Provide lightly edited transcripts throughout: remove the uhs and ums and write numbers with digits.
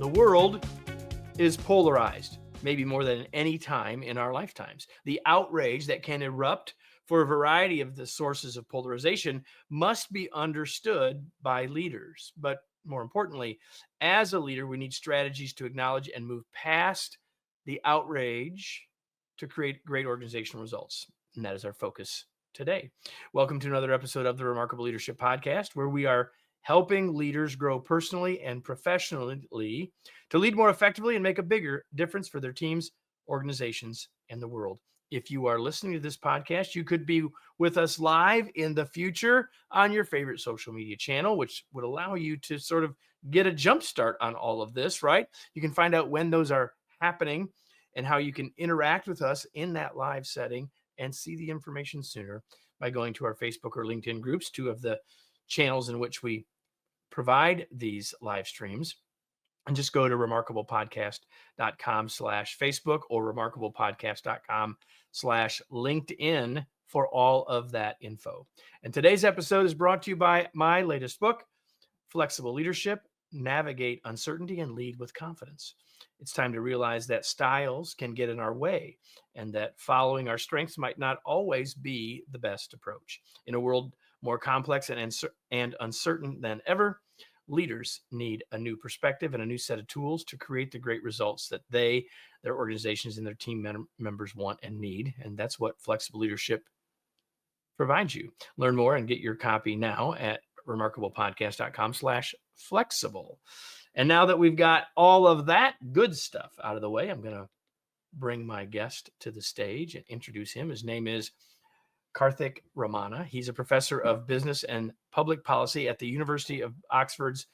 The world is polarized, maybe more than any time in our lifetimes. The outrage that can erupt for a variety of the sources of polarization must be understood by leaders. But more importantly, as a leader, we need strategies to acknowledge and move past the outrage to create great organizational results. And that is our focus today. Welcome to another episode of the Remarkable Leadership Podcast, where we are helping leaders grow personally and professionally to lead more effectively and make a bigger difference for their teams, organizations, and the world. If you are listening to this podcast, you could be with us live in the future on your favorite social media channel, which would allow you to sort of get a jump start on all of this, right? You can find out when those are happening and how you can interact with us in that live setting and see the information sooner by going to our Facebook or LinkedIn groups, two of the channels in which we provide these live streams. And just go to remarkablepodcast.com/Facebook or remarkablepodcast.com/LinkedIn for all of that info. And today's episode is brought to you by my latest book, Flexible Leadership: Navigate Uncertainty and Lead with Confidence. It's time to realize that styles can get in our way and that following our strengths might not always be the best approach. In a world more complex and uncertain than ever, leaders need a new perspective and a new set of tools to create the great results that their organizations and their team members want and need. And that's what Flexible Leadership provides you. Learn more and get your copy now at remarkablepodcast.com/flexible. And now that we've got all of that good stuff out of the way, I'm going to bring my guest to the stage and introduce him. His name is Karthik Ramanna. He's a professor of business and public policy at the University of Oxford's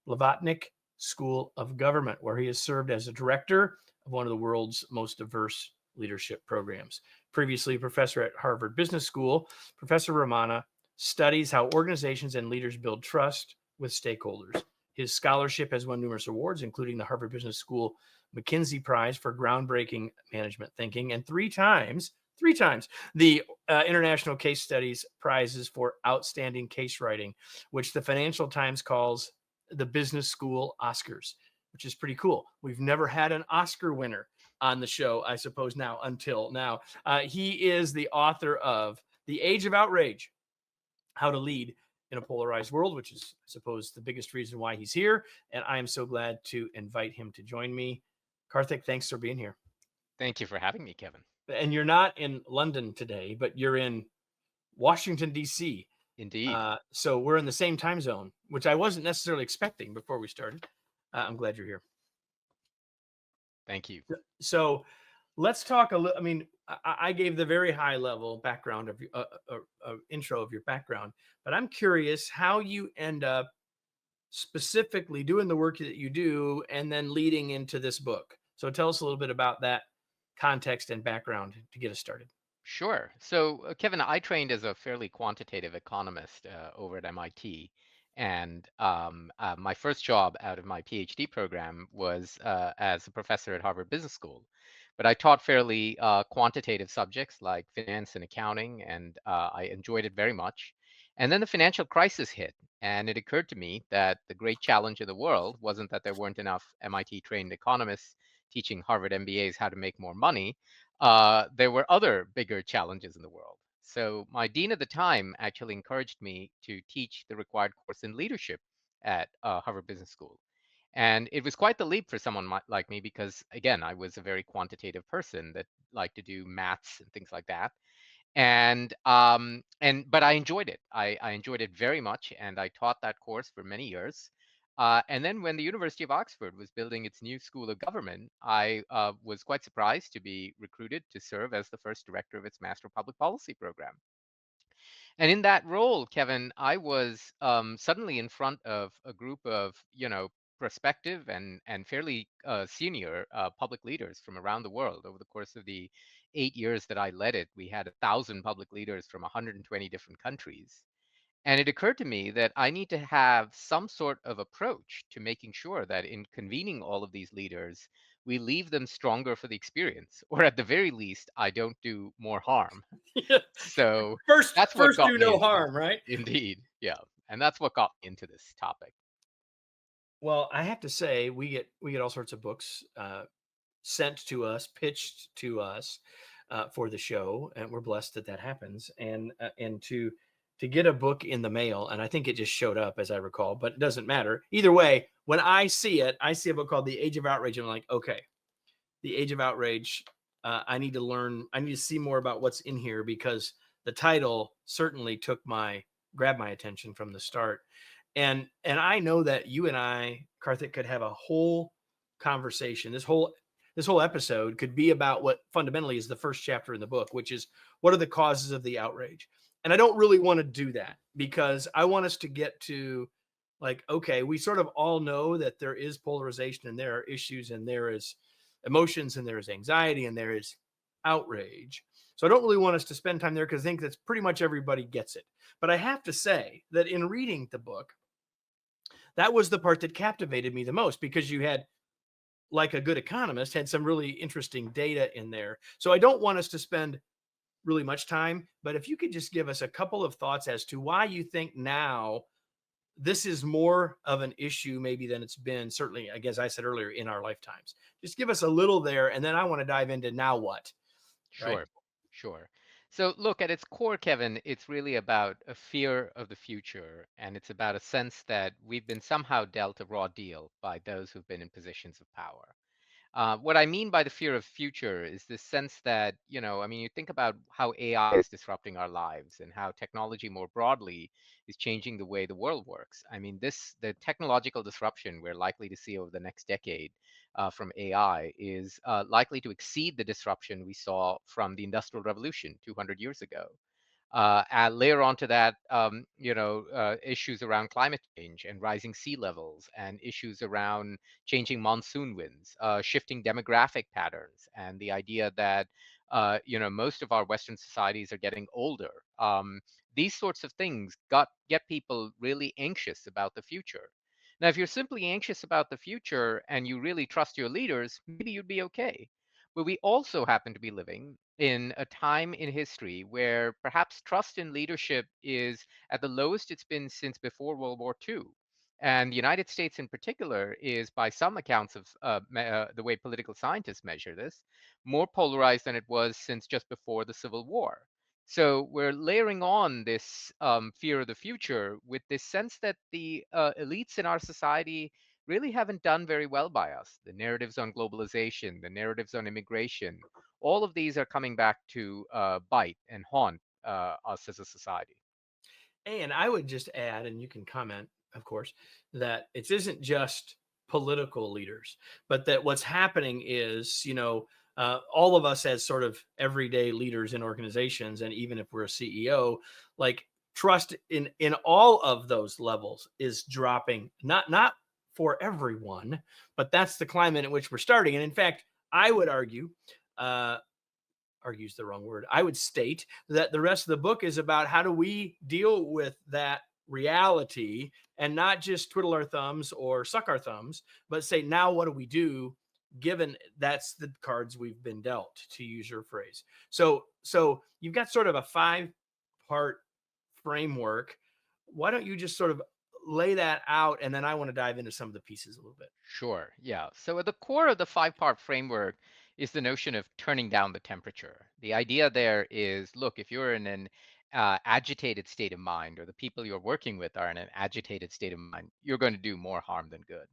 Blavatnik School of Government, where he has served as a director of one of the world's most diverse leadership programs. Previously a professor at Harvard Business School, Professor Ramanna studies how organizations and leaders build trust with stakeholders. His scholarship has won numerous awards, including the Harvard Business School McKinsey Prize for groundbreaking management thinking, and three times the International Case Studies Prizes for outstanding case writing, which the Financial Times calls the Business School Oscars, which is pretty cool. We've never had an Oscar winner on the show, I suppose, until now. He is the author of The Age of Outrage: How to Lead in a Polarized World, which is, I suppose, the biggest reason why he's here. And I am so glad to invite him to join me. Karthik, thanks for being here. Thank you for having me, Kevin. And you're not in London today, but you're in Washington, D.C. Indeed. So we're in the same time zone, which I wasn't necessarily expecting before we started. I'm glad you're here. Thank you. So let's talk a little. I mean, I gave the very high level background of intro of your background, but I'm curious how you end up specifically doing the work that you do and then leading into this book. So tell us a little bit about that context and background to get us started. Sure. So, Kevin, I trained as a fairly quantitative economist over at MIT. And my first job out of my PhD program was as a professor at Harvard Business School. But I taught fairly quantitative subjects like finance and accounting, and I enjoyed it very much. And then the financial crisis hit, and it occurred to me that the great challenge of the world wasn't that there weren't enough MIT trained economists teaching Harvard MBAs how to make more money. There were other bigger challenges in the world. So my dean at the time actually encouraged me to teach the required course in leadership at Harvard Business School. And it was quite the leap for someone like me because, again, I was a very quantitative person that liked to do maths and things like that. But I enjoyed it. I enjoyed it very much, and I taught that course for many years. And then when the University of Oxford was building its new School of Government, I was quite surprised to be recruited to serve as the first director of its Master of Public Policy program. And in that role, Kevin, I was suddenly in front of a group of, prospective and fairly senior public leaders from around the world. Over the course of the 8 years that I led it, we had 1,000 public leaders from 120 different countries. And it occurred to me that I need to have some sort of approach to making sure that in convening all of these leaders, we leave them stronger for the experience, or at the very least, I don't do more harm. So First, that's what first got do me no into this. harm, right? Indeed. Yeah. And that's what got me into this topic. Well, I have to say we get all sorts of books sent to us, pitched to us for the show, and we're blessed that that happens. And to get a book in the mail, and I think it just showed up as I recall, but it doesn't matter. Either way, when I see it, I see a book called The Age of Outrage, and I'm like, okay, The Age of Outrage. I need to learn. I need to see more about what's in here because the title certainly grabbed my attention from the start. And I know that you and I, Karthik, could have a whole conversation. This whole episode could be about what fundamentally is the first chapter in the book, which is what are the causes of the outrage. And I don't really want to do that because I want us to get to, like, okay, we sort of all know that there is polarization and there are issues and there is emotions and there is anxiety and there is outrage. So I don't really want us to spend time there because I think that's pretty much everybody gets it. But I have to say that in reading the book, that was the part that captivated me the most because you had, like a good economist, had some really interesting data in there. So I don't want us to spend really much time, but if you could just give us a couple of thoughts as to why you think now this is more of an issue maybe than it's been, certainly, I guess I said earlier, in our lifetimes. Just give us a little there, and then I want to dive into now what, right? Sure, sure. So, look, at its core, Kevin, it's really about a fear of the future, and it's about a sense that we've been somehow dealt a raw deal by those who've been in positions of power. What I mean by the fear of future is this sense that, I mean, you think about how AI is disrupting our lives and how technology more broadly is changing the way the world works. I mean, the technological disruption we're likely to see over the next decade from AI is likely to exceed the disruption we saw from the Industrial Revolution 200 years ago. And layer onto that, issues around climate change and rising sea levels, and issues around changing monsoon winds, shifting demographic patterns, and the idea that most of our Western societies are getting older. These sorts of things get people really anxious about the future. Now, if you're simply anxious about the future and you really trust your leaders, maybe you'd be okay. But we also happen to be living in a time in history where perhaps trust in leadership is at the lowest it's been since before World War II. And the United States, in particular, is, by some accounts of the way political scientists measure this, more polarized than it was since just before the Civil War. So we're layering on this fear of the future with this sense that the elites in our society really haven't done very well by us. The narratives on globalization, the narratives on immigration, all of these are coming back to bite and haunt us as a society. And I would just add, and you can comment, of course, that it isn't just political leaders, but that what's happening is, all of us as sort of everyday leaders in organizations, and even if we're a CEO, like trust in all of those levels is dropping. Not for everyone, but that's the climate in which we're starting. And in fact, I would argue, uh, argues the wrong word. I would state that the rest of the book is about how do we deal with that reality and not just twiddle our thumbs or suck our thumbs, but say, now what do we do given that's the cards we've been dealt, to use your phrase. So you've got sort of a 5-part framework. Why don't you just sort of lay that out, and then I want to dive into some of the pieces a little bit. Sure, yeah. So at the core of the five-part framework is the notion of turning down the temperature. The idea there is, look, if you're in an agitated state of mind, or the people you're working with are in an agitated state of mind, you're going to do more harm than good.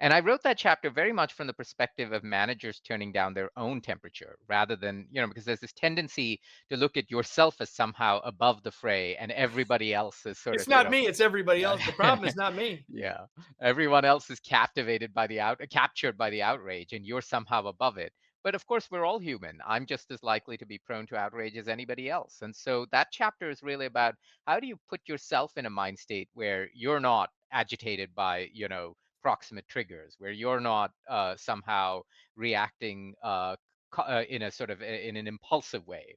And I wrote that chapter very much from the perspective of managers turning down their own temperature rather than, because there's this tendency to look at yourself as somehow above the fray and everybody else is sort It's of, not me, it's everybody yeah. else. The problem is not me. Yeah. Everyone else is captured by the outrage, and you're somehow above it. But of course, we're all human. I'm just as likely to be prone to outrage as anybody else. And so that chapter is really about how do you put yourself in a mind state where you're not agitated by, proximate triggers, where you're not somehow reacting in a sort of in an impulsive way,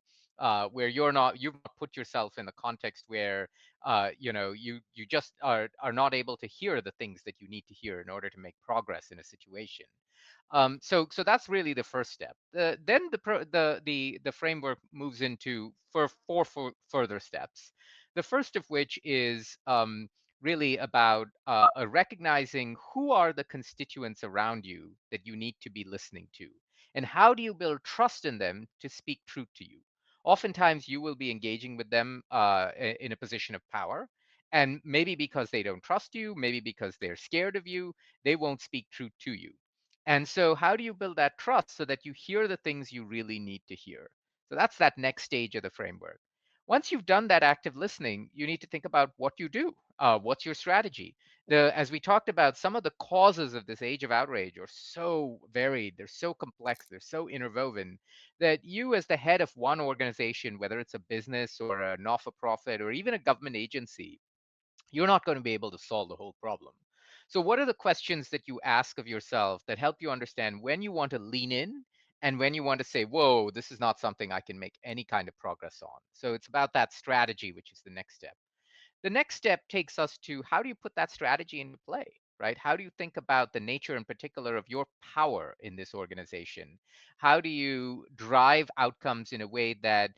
where you've not put yourself in the context where you just are not able to hear the things that you need to hear in order to make progress in a situation. So that's really the first step. Then the framework moves into for further steps. The first of which is really about recognizing who are the constituents around you that you need to be listening to, and how do you build trust in them to speak truth to you. Oftentimes, you will be engaging with them in a position of power. And maybe because they don't trust you, maybe because they're scared of you, they won't speak truth to you. And so, how do you build that trust so that you hear the things you really need to hear? So, that's that next stage of the framework. Once you've done that active listening, you need to think about what you do. What's your strategy? As we talked about, some of the causes of this age of outrage are so varied, they're so complex, they're so interwoven that you, as the head of one organization, whether it's a business or a not for profit or even a government agency, you're not going to be able to solve the whole problem. So, what are the questions that you ask of yourself that help you understand when you want to lean in and when you want to say, whoa, this is not something I can make any kind of progress on? So, it's about that strategy, which is the next step. The next step takes us to how do you put that strategy into play, right? How do you think about the nature in particular of your power in this organization? How do you drive outcomes in a way that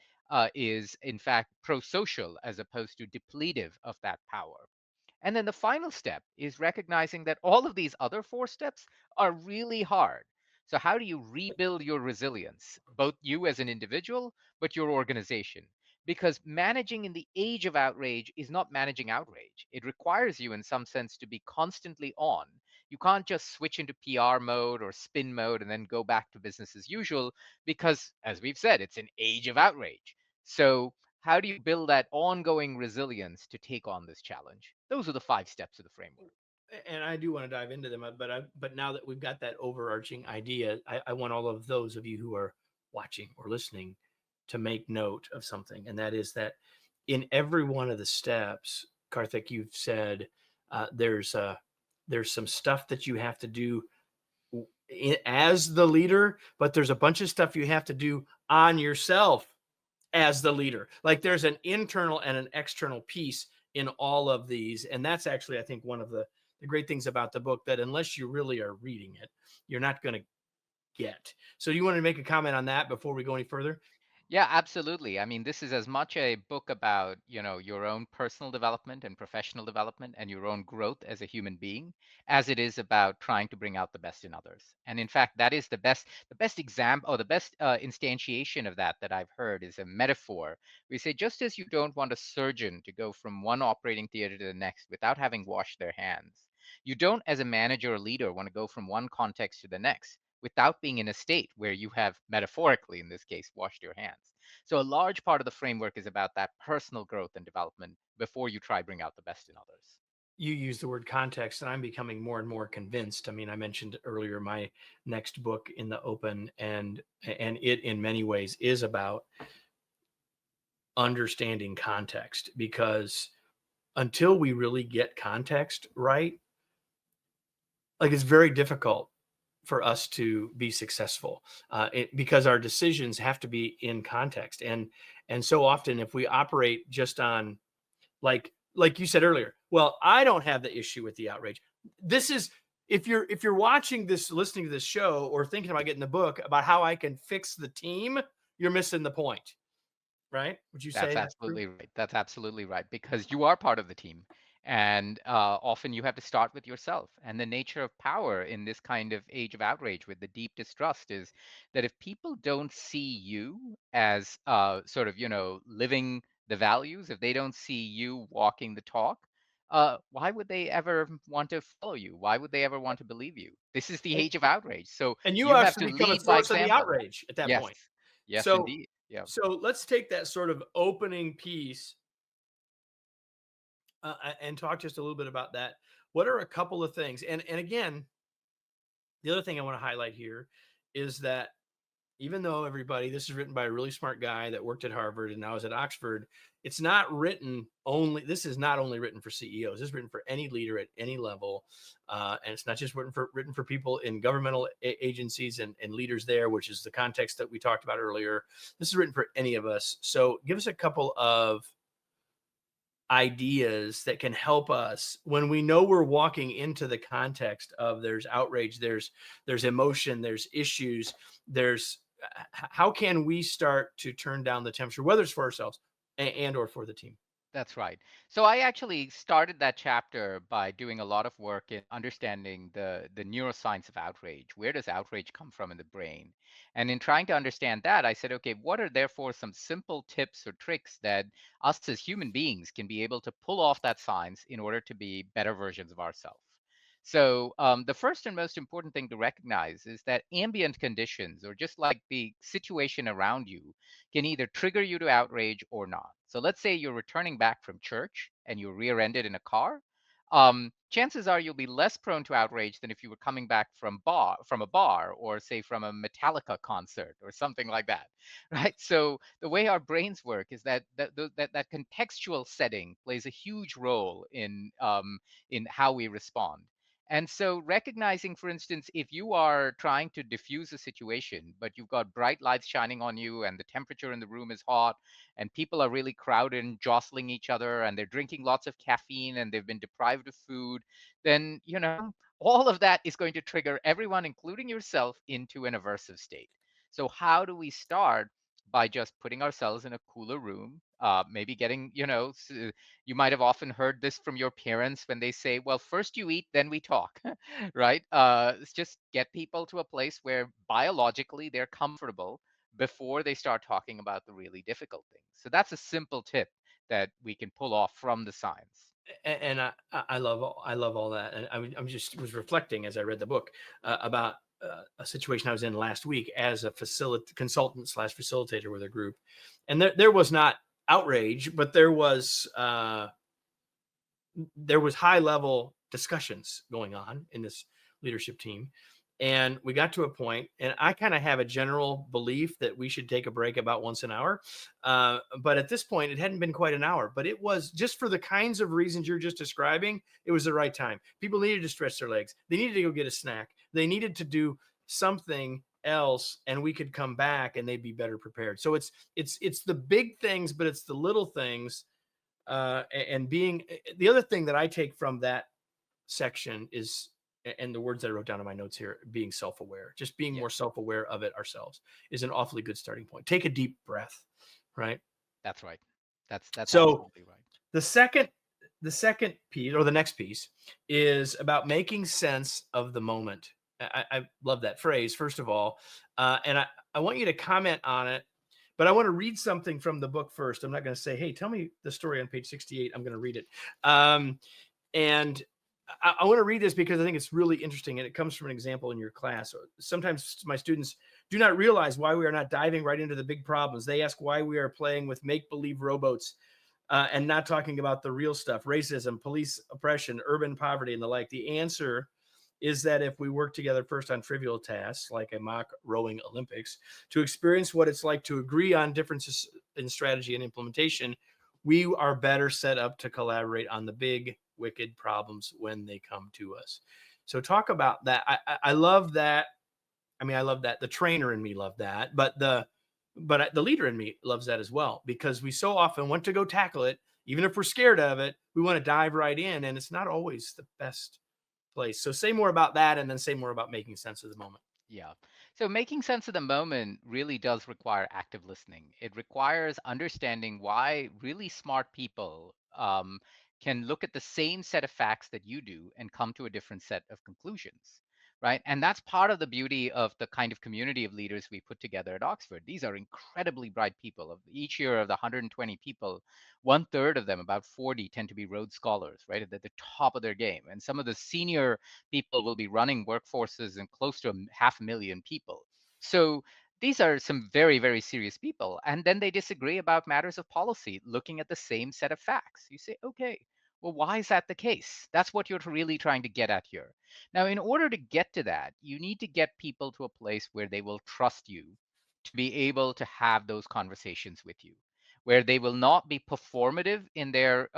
is, in fact, pro social as opposed to depletive of that power? And then the final step is recognizing that all of these other four steps are really hard. So, how do you rebuild your resilience, both you as an individual, but your organization? Because managing in the age of outrage is not managing outrage. It requires you, in some sense, to be constantly on. You can't just switch into PR mode or spin mode and then go back to business as usual, because, as we've said, it's an age of outrage. So, how do you build that ongoing resilience to take on this challenge? Those are the 5 steps of the framework. And I do want to dive into them, but now that we've got that overarching idea, I want all of those of you who are watching or listening to make note of something, and that is that in every one of the steps, Karthik, you've said there's some stuff that you have to do as the leader, but there's a bunch of stuff you have to do on yourself as the leader. Like there's an internal and an external piece in all of these. And that's actually, I think, one of the great things about the book, that unless you really are reading it, you're not going to get. So you want to make a comment on that before we go any further? Yeah, absolutely. I mean, this is as much a book about, your own personal development and professional development and your own growth as a human being, as it is about trying to bring out the best in others. And in fact, that is the best example, or the best instantiation of that I've heard is a metaphor. We say, just as you don't want a surgeon to go from one operating theater to the next without having washed their hands, you don't, as a manager or leader, want to go from one context to the next without being in a state where you have, metaphorically in this case, washed your hands. So a large part of the framework is about that personal growth and development before you try bring out the best in others. You use the word context, and I'm becoming more and more convinced. I mean, I mentioned earlier my next book in the open, and it in many ways is about understanding context, because until we really get context right, like it's very difficult for us to be successful, because our decisions have to be in context. And so often, if we operate just on, like you said earlier, well, I don't have the issue with the outrage. This is, if you're watching this, listening to this show, or thinking about getting the book about how I can fix the team, you're missing the point, right? Would you That's say that's true? absolutely right. That's absolutely right, because you are part of the team. And often you have to start with yourself. And the nature of power in this kind of age of outrage with the deep distrust is that if people don't see you as sort of, living the values, if they don't see you walking the talk, why would they ever want to follow you? Why would they ever want to believe you? This is the And, age of outrage. So and you you have actually to become a lead by source of the example. outrage at that Yes. point. Yes, So, indeed. Yeah. so let's take that sort of opening piece, and talk just a little bit about that. What are a couple of things? And again, the other thing I want to highlight here is that even though everybody, this is written by a really smart guy that worked at Harvard and now is at Oxford, it's not written only, this is not only written for CEOs. This is written for any leader at any level. And it's not just written for people in governmental agencies and leaders there, which is the context that we talked about earlier. This is written for any of us. So give us a couple of ideas that can help us when we know we're walking into the context of there's outrage, there's emotion, there's issues, there's how can we start to turn down the temperature, whether it's for ourselves and or for the team? That's right. So I actually started that chapter by doing a lot of work in understanding the neuroscience of outrage. Where does outrage come from in the brain? And in trying to understand that, I said, okay, what are therefore some simple tips or tricks that us as human beings can be able to pull off that science in order to be better versions of ourselves? So the first and most important thing to recognize is that ambient conditions, or just like the situation around you, can either trigger you to outrage or not. So let's say you're returning back from church and you're rear-ended in a car. Chances are you'll be less prone to outrage than if you were coming back from a bar, or say from a Metallica concert or something like that, right? So the way our brains work is that contextual setting plays a huge role in how we respond. And so recognizing, for instance, if you are trying to diffuse a situation, but you've got bright lights shining on you and the temperature in the room is hot and people are really crowded and jostling each other and they're drinking lots of caffeine and they've been deprived of food, then, all of that is going to trigger everyone, including yourself, into an aversive state. So how do we start? By just putting ourselves in a cooler room, maybe getting, you might have often heard this from your parents when they say, well, first you eat, then we talk, right? It's just get people to a place where biologically they're comfortable before they start talking about the really difficult things. So that's a simple tip that we can pull off from the science. And I love all that. And I'm just was reflecting as I read the book about a situation I was in last week as a consultant slash facilitator with a group, and there was not outrage, but there was high level discussions going on in this leadership team. And we got to a point, and I kind of have a general belief that we should take a break about once an hour. But at this point, it hadn't been quite an hour, but it was just for the kinds of reasons you're just describing. It was the right time. People needed to stretch their legs. They needed to go get a snack. They needed to do something else, and we could come back and they'd be better prepared. So it's the big things, but it's the little things. And being the other thing that I take from that section is, and the words that I wrote down in my notes here, being self-aware, just being Yeah, more self-aware of it ourselves is an awfully good starting point. Take a deep breath, right? that's right. That's So absolutely right. the second the second piece, or the next piece, is about making sense of the moment. I love that phrase, first of all. And I want you to comment on it, but I want to read something from the book first. I'm not going to say, hey, tell me the story on page 68. I'm going to read it. And I want to read this because I think it's really interesting, and it comes from an example in your class. Sometimes my students do not realize why we are not diving right into the big problems. They ask why we are playing with make believe rowboats and not talking about the real stuff: racism, police oppression, urban poverty, and the like. The answer is that if we work together first on trivial tasks like a mock rowing Olympics to experience what it's like to agree on differences in strategy and implementation, we are better set up to collaborate on the big, wicked problems when they come to us. So, talk about that. I love that. I mean, I love that. The trainer in me loved that, but the leader in me loves that as well, because we so often want to go tackle it, even if we're scared of it. We want to dive right in, and it's not always the best place. So say more about that, and then say more about making sense of the moment. Yeah. So making sense of the moment really does require active listening. It requires understanding why really smart people can look at the same set of facts that you do and come to a different set of conclusions, right? And that's part of the beauty of the kind of community of leaders we put together at Oxford. These are incredibly bright people. Of each year of the 120 people, one third of them, about 40, tend to be Rhodes Scholars, right? At the top of their game. And some of the senior people will be running workforces and close to 500,000 people. So these are some very, very serious people. And then they disagree about matters of policy, looking at the same set of facts. You say, okay, well, why is that the case? That's what you're really trying to get at here. Now, in order to get to that, you need to get people to a place where they will trust you to be able to have those conversations with you, where they will not be performative in their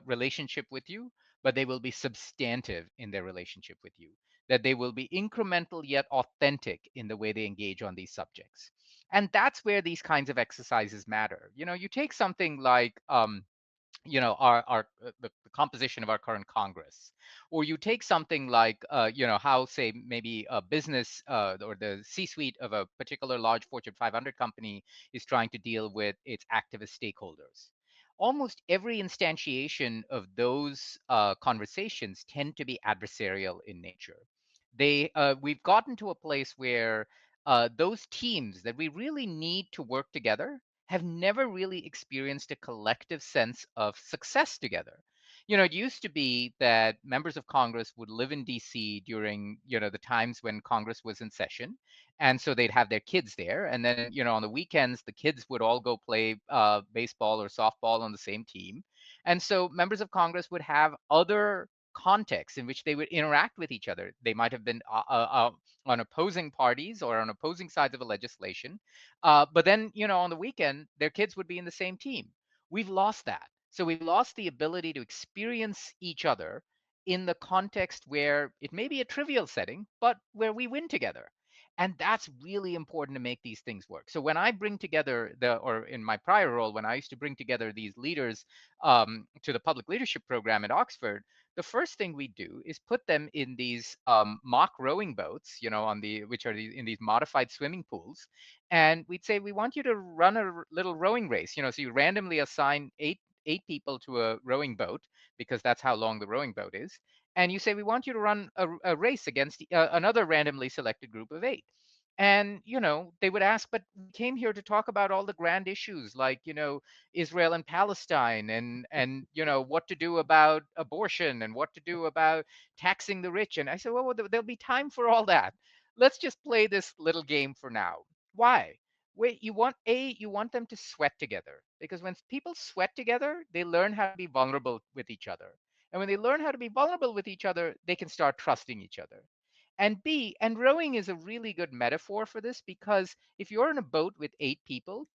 relationship with you, but they will be substantive in their relationship with you, that they will be incremental yet authentic in the way they engage on these subjects. And that's where these kinds of exercises matter. You take something like the composition of our current Congress, or you take something like how, say, maybe a business or the C-suite of a particular large Fortune 500 company is trying to deal with its activist stakeholders. almost every instantiation of those conversations tend to be adversarial in nature. We've gotten to a place where those teams that we really need to work together have never really experienced a collective sense of success together. It used to be that members of Congress would live in DC during, the times when Congress was in session. And so they'd have their kids there. And then, on the weekends, the kids would all go play baseball or softball on the same team. And so members of Congress would have other contexts in which they would interact with each other. They might have been on opposing parties or on opposing sides of a legislation. But then, on the weekend, their kids would be in the same team. We've lost that. So we've lost the ability to experience each other in the context where it may be a trivial setting, but where we win together. And that's really important to make these things work. So when I bring together or in my prior role, when I used to bring together these leaders to the public leadership program at Oxford, the first thing we do is put them in these mock rowing boats, which are in these modified swimming pools, and we'd say we want you to run a little rowing race. So you randomly assign eight people to a rowing boat because that's how long the rowing boat is, and you say we want you to run a race against another randomly selected group of eight. And they would ask, but we came here to talk about all the grand issues like Israel and Palestine, and what to do about abortion and what to do about taxing the rich. And I said, well, there'll be time for all that. Let's just play this little game for now. Why? Wait, you want them to sweat together, because when people sweat together, they learn how to be vulnerable with each other. And when they learn how to be vulnerable with each other, they can start trusting each other. And rowing is a really good metaphor for this, because if you're in a boat with eight people,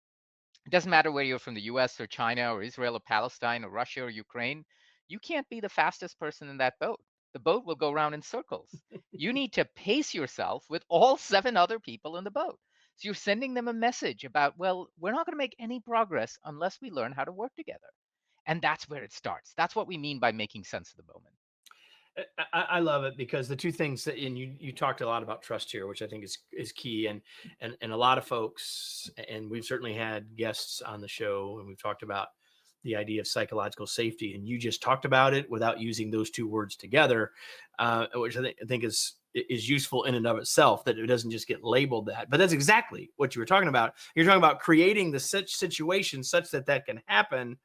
it doesn't matter whether you're from the US or China or Israel or Palestine or Russia or Ukraine, you can't be the fastest person in that boat. The boat will go round in circles. You need to pace yourself with all seven other people in the boat. So you're sending them a message about, well, we're not going to make any progress unless we learn how to work together. And that's where it starts. That's what we mean by making sense of the moment. I love it because the two things that, and you talked a lot about trust here, which I think is key, and a lot of folks, and we've certainly had guests on the show, and we've talked about the idea of psychological safety, and you just talked about it without using those two words together, which I think is useful in and of itself, that it doesn't just get labeled that. But that's exactly what you were talking about. You're talking about creating the such situation such that that can happen.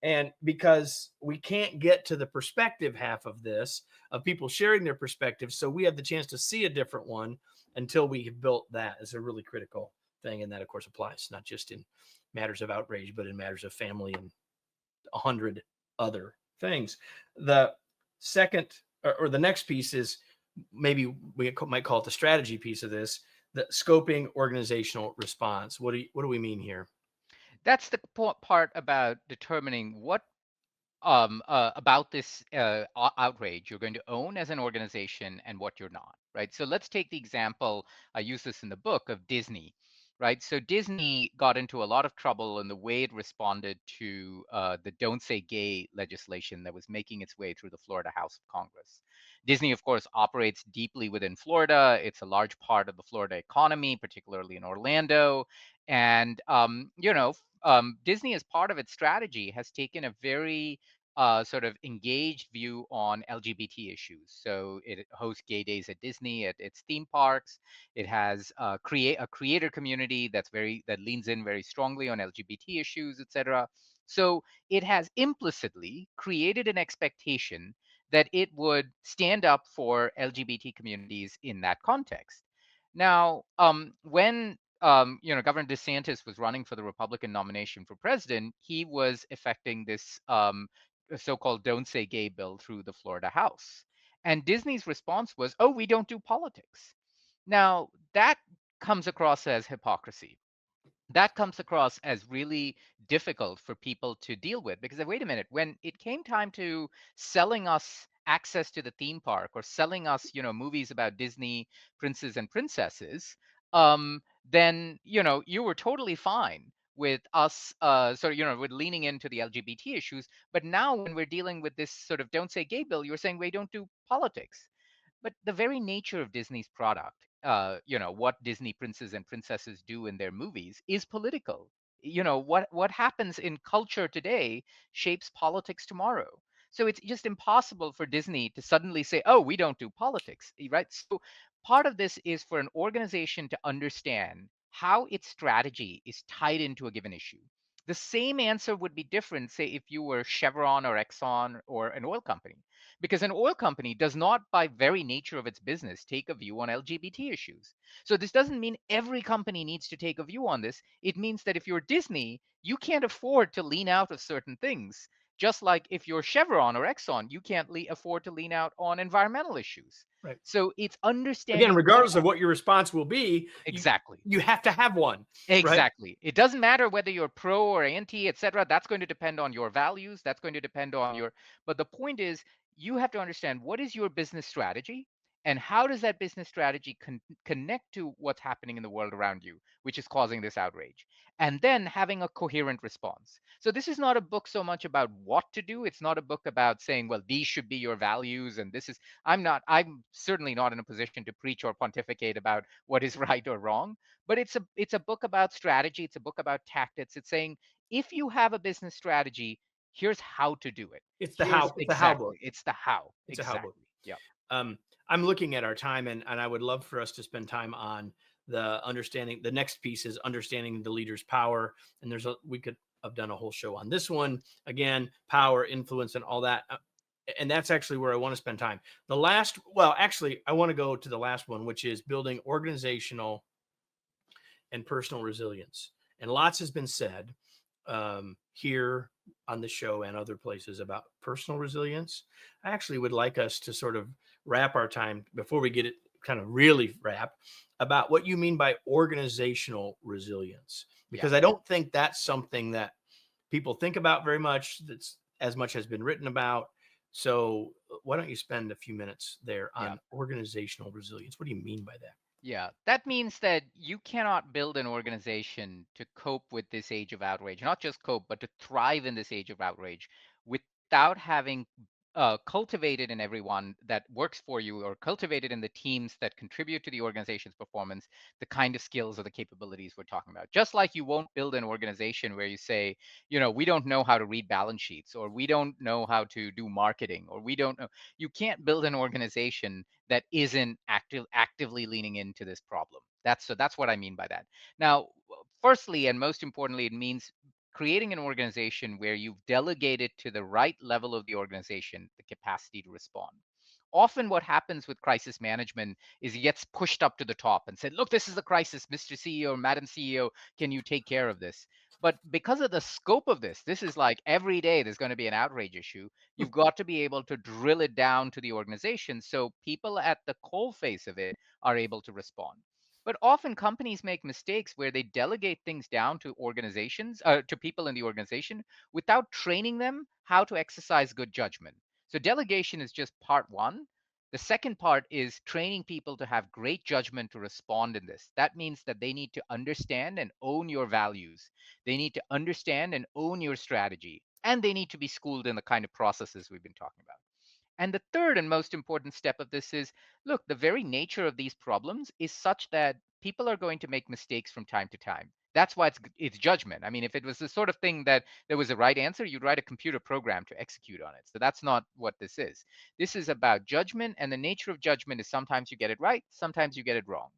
And because we can't get to the perspective half of this, of people sharing their perspectives, so we have the chance to see a different one until we have built that, is a really critical thing. And that, of course, applies not just in matters of outrage, but in matters of family and 100 other things. The second, or the next piece, is maybe we might call it the strategy piece of this, the scoping organizational response. What do we mean here? That's the part about determining what about this outrage you're going to own as an organization and what you're not, right? So let's take the example, I use this in the book, of Disney, right? So Disney got into a lot of trouble in the way it responded to the Don't Say Gay legislation that was making its way through the Florida House of Congress. Disney, of course, operates deeply within Florida. It's a large part of the Florida economy, particularly in Orlando. And, Disney, as part of its strategy, has taken a very sort of engaged view on LGBT issues. So it hosts gay days at Disney at its theme parks. It has a creator community that leans in very strongly on LGBT issues, etc. So it has implicitly created an expectation that it would stand up for LGBT communities in that context. Now, when Governor DeSantis was running for the Republican nomination for president, he was effecting this so-called "Don't Say Gay" bill through the Florida House, and Disney's response was, "Oh, we don't do politics." Now that comes across as hypocrisy. That comes across as really difficult for people to deal with, because wait a minute, when it came time to selling us access to the theme park or selling us movies about Disney princes and princesses, then you were totally fine with us with leaning into the LGBT issues. But now when we're dealing with this sort of "Don't Say Gay" bill, you're saying we don't do politics. But the very nature of Disney's product, what Disney princes and princesses do in their movies, is political. what happens in culture today shapes politics tomorrow. So it's just impossible for Disney to suddenly say, oh, we don't do politics, right? So part of this is for an organization to understand how its strategy is tied into a given issue. The same answer would be different, say, if you were Chevron or Exxon or an oil company, because an oil company does not, by very nature of its business, take a view on LGBT issues. So this doesn't mean every company needs to take a view on this. It means that if you're Disney, you can't afford to lean out of certain things. Just like if you're Chevron or Exxon, you can't afford to lean out on environmental issues. Right. So it's Again, understanding regardless of what your response will be, exactly. you have to have one, right? Exactly. It doesn't matter whether you're pro or anti, etc. That's going to depend on your values. That's going to depend on your. But the point is, you have to understand what is your business strategy and how does that business strategy connect to what's happening in the world around you, which is causing this outrage, and then having a coherent response. So this is not a book so much about what to do. It's not a book about saying, well, these should be your values, and this is. I'm certainly not in a position to preach or pontificate about what is right or wrong, but it's a book about strategy. It's a book about tactics. It's saying, if you have a business strategy, here's how to do it. It's the Here's how. It's a how book. exactly. It's the how. It's a how book. Exactly. Yeah. Um, I'm looking at our time, and I would love for us to spend time on the understanding. The next piece is understanding the leader's power, and we could have done a whole show on this one. Again, power, influence, and all that. And that's actually where I want to spend time. Actually, I want to go to the last one, which is building organizational and personal resilience. And lots has been said here on the show and other places about personal resilience. I actually would like us to sort of wrap our time before we get it kind of really wrap about what you mean by organizational resilience, Yeah. because I don't think that's something that people think about very much. That's as much has been written about. So why don't you spend a few minutes there Yeah. on organizational resilience? What do you mean by that? Yeah, that means that you cannot build an organization to cope with this age of outrage, not just cope, but to thrive in this age of outrage without having cultivated in everyone that works for you or cultivated in the teams that contribute to the organization's performance the kind of skills or the capabilities we're talking about. Just like you won't build an organization where you say, we don't know how to read balance sheets, or we don't know how to do marketing, or we don't know. You can't build an organization that isn't actively leaning into this problem. That's what I mean by that. Now, firstly and most importantly, it means creating an organization where you've delegated to the right level of the organization the capacity to respond. Often what happens with crisis management is it gets pushed up to the top and said, look, this is the crisis, Mr. CEO, Madam CEO, can you take care of this? But because of the scope of this is like every day there's going to be an outrage issue. You've got to be able to drill it down to the organization so people at the coal face of it are able to respond. But often companies make mistakes where they delegate things down to organizations, to people in the organization without training them how to exercise good judgment. So delegation is just part one. The second part is training people to have great judgment to respond in this. That means that they need to understand and own your values. They need to understand and own your strategy. And they need to be schooled in the kind of processes we've been talking about. And the third and most important step of this is, look, the very nature of these problems is such that people are going to make mistakes from time to time. That's why it's judgment. I mean, if it was the sort of thing that there was a right answer, you'd write a computer program to execute on it. So that's not what this is. This is about judgment, and the nature of judgment is sometimes you get it right, sometimes you get it wrong.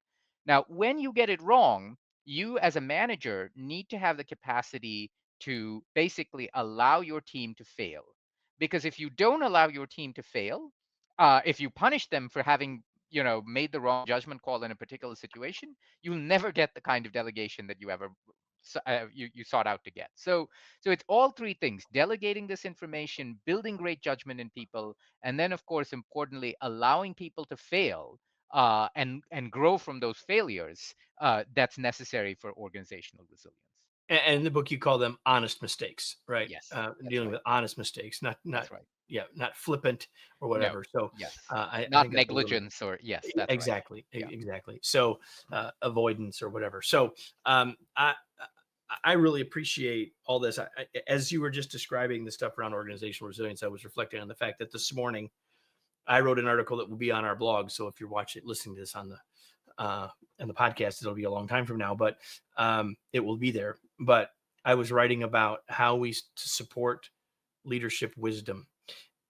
Now, when you get it wrong, you as a manager need to have the capacity to basically allow your team to fail, because if you don't allow your team to fail, if you punish them for having made the wrong judgment call in a particular situation, you'll never get the kind of delegation that you ever you sought out to get. So it's all three things: delegating this information, building great judgment in people, and then of course importantly allowing people to fail, and grow from those failures. That's necessary for organizational resilience. And in the book, you call them honest mistakes, right? Yes, that's Dealing right. with honest mistakes, That's right. not flippant or No. whatever. So Yes. I Not think that's a really negligence, or yes, that's right. exactly, Yeah. exactly. So avoidance or whatever. So um, I I really appreciate all this. As you were just describing the stuff around organizational resilience, I was reflecting on the fact that this morning I wrote an article that will be on our blog. So if you're listening to this on the podcast, it'll be a long time from now, but it will be there. But I was writing about how to support leadership wisdom.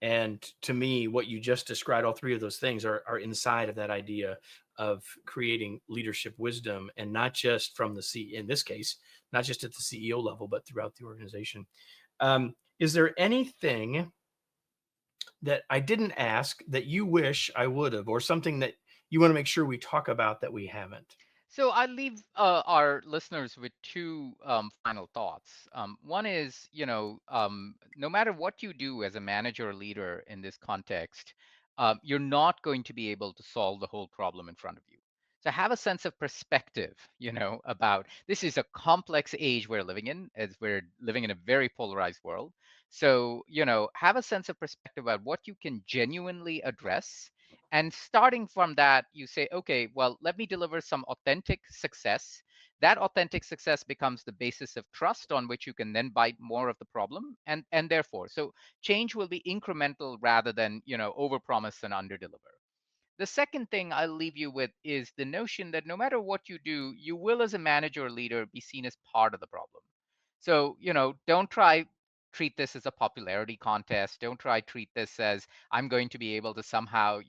And to me, what you just described, all three of those things are inside of that idea of creating leadership wisdom, and not just from in this case, not just at the CEO level, but throughout the organization. Is there anything that I didn't ask that you wish I would have, or something that you want to make sure we talk about that we haven't? So I leave our listeners with two final thoughts. One is, no matter what you do as a manager or leader in this context, you're not going to be able to solve the whole problem in front of you. So have a sense of perspective, about this is a complex age we're living in, as we're living in a very polarized world. So, have a sense of perspective about what you can genuinely address, and starting from that, you say, okay, well, let me deliver some authentic success. That authentic success becomes the basis of trust on which you can then bite more of the problem. And therefore, so change will be incremental rather than, overpromise and underdeliver. The second thing I'll leave you with is the notion that no matter what you do, you will, as a manager or leader, be seen as part of the problem. So, don't try treat this as a popularity contest. Don't try treat this as I'm going to be able to somehow,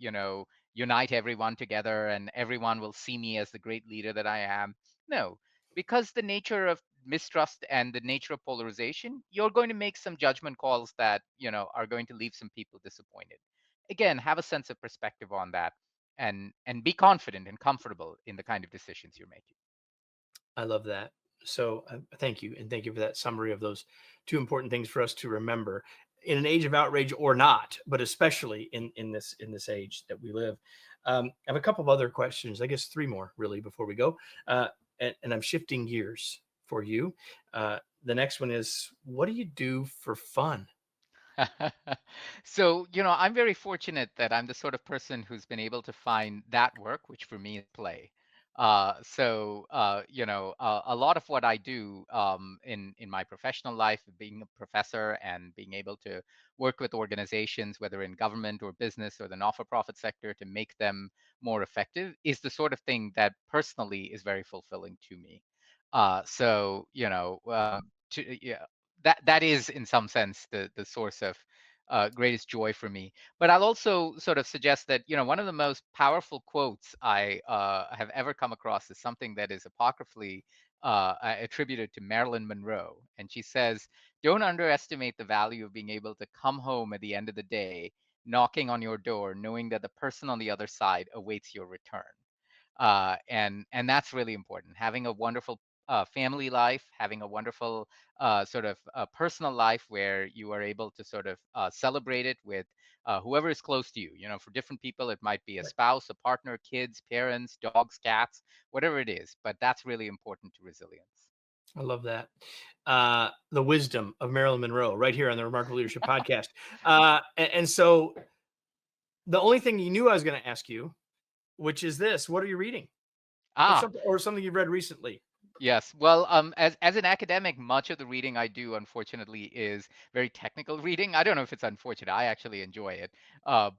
unite everyone together and everyone will see me as the great leader that I am. No, because the nature of mistrust and the nature of polarization, you're going to make some judgment calls that, are going to leave some people disappointed. Again, have a sense of perspective on that, and be confident and comfortable in the kind of decisions you're making. I love that. So thank you. And thank you for that summary of those two important things for us to remember in an age of outrage, or not, but especially in this age that we live. I have a couple of other questions, I guess three more really before we go. And I'm shifting gears for you. The next one is, what do you do for fun? So, I'm very fortunate that I'm the sort of person who's been able to find that work, which for me is play. A lot of what I do in my professional life, being a professor and being able to work with organizations, whether in government or business or the not-for-profit sector, to make them more effective, is the sort of thing that personally is very fulfilling to me. So, yeah, that is in some sense the source of greatest joy for me. But I'll also sort of suggest that, one of the most powerful quotes I have ever come across is something that is apocryphally attributed to Marilyn Monroe, and she says, "Don't underestimate the value of being able to come home at the end of the day, knocking on your door, knowing that the person on the other side awaits your return." And that's really important. Having a wonderful family life, having a wonderful sort of personal life where you are able to sort of celebrate it with whoever is close to you. For different people, it might be a spouse, a partner, kids, parents, dogs, cats, whatever it is. But that's really important to resilience. I love that. The wisdom of Marilyn Monroe right here on the Remarkable Leadership Podcast. And so the only thing you knew I was going to ask you, which is this: what are you reading, Ah, or something you've read recently? yes. Well, as an academic, much of the reading I do, unfortunately, is very technical reading. I don't know if it's unfortunate. I actually enjoy it.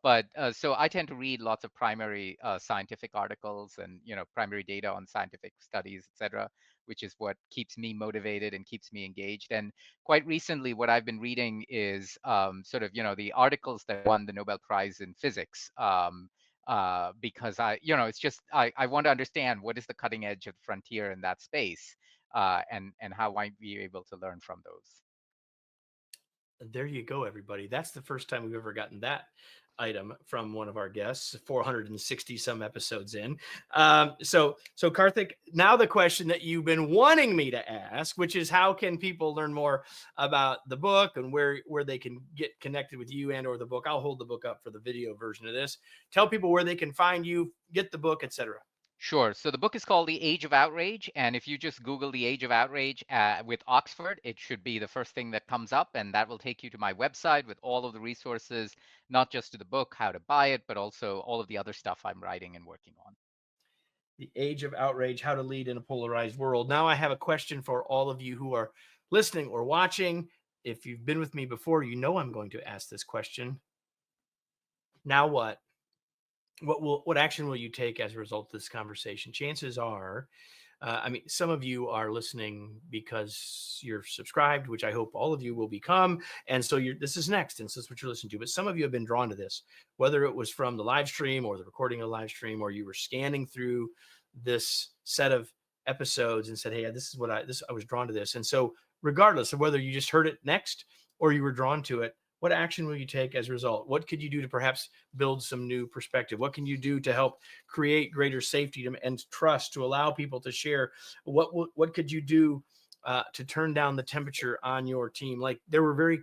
But so I tend to read lots of primary scientific articles and, primary data on scientific studies, et cetera, which is what keeps me motivated and keeps me engaged. And quite recently, what I've been reading is sort of, the articles that won the Nobel Prize in physics. Because it's just I want to understand what is the cutting edge of the frontier in that space, and how might we be able to learn from those. There you go, everybody. That's the first time we've ever gotten that item from one of our guests, 460 some episodes in. So Karthik, now the question that you've been wanting me to ask, which is, how can people learn more about the book, and where they can get connected with you and or the book? I'll hold the book up for the video version of this. Tell people where they can find you, get the book, etc. Sure. So the book is called The Age of Outrage, and if you just Google The Age of Outrage with Oxford, it should be the first thing that comes up, and that will take you to my website with all of the resources, not just to the book, how to buy it, but also all of the other stuff I'm writing and working on. The Age of Outrage: How to Lead in a Polarized World. Now I have a question for all of you who are listening or watching. If you've been with me before, you know I'm going to ask this question. Now what? What action will you take as a result of this conversation? Chances are I mean, some of you are listening because you're subscribed, which I hope all of you will become. And so this is next, and this is what you're listening to. But some of you have been drawn to this, whether it was from the live stream or the recording of the live stream, or you were scanning through this set of episodes and said, "Hey, this is what I was drawn to this." And so, regardless of whether you just heard it next or you were drawn to it, what action will you take as a result? What could you do to perhaps build some new perspective? What can you do to help create greater safety and trust, to allow people to share? What could you do to turn down the temperature on your team? Like, there were very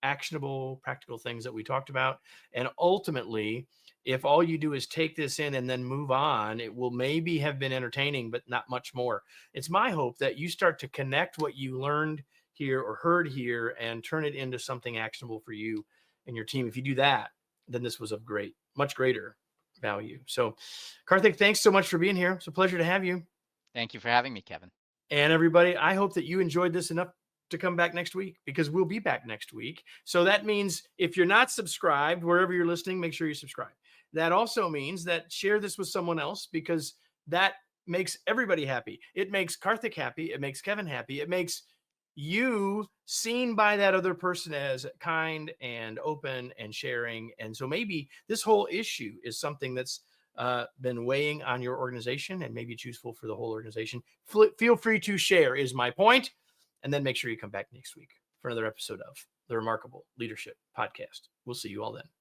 actionable, practical things that we talked about. And ultimately, if all you do is take this in and then move on, it will maybe have been entertaining, but not much more. It's my hope that you start to connect what you learned here or heard here and turn it into something actionable for you and your team. If you do that, then this was of much greater value. So, Karthik, thanks so much for being here. It's a pleasure to have you. Thank you for having me, Kevin. And everybody, I hope that you enjoyed this enough to come back next week, because we'll be back next week. So that means if you're not subscribed, wherever you're listening, make sure you subscribe. That also means that share this with someone else, because that makes everybody happy. It makes Karthik happy. It makes Kevin happy. It makes you seen by that other person as kind and open and sharing. And so maybe this whole issue is something that's been weighing on your organization, and maybe it's useful for the whole organization. Feel free to share, is my point. And then make sure you come back next week for another episode of the Remarkable Leadership Podcast. We'll see you all then.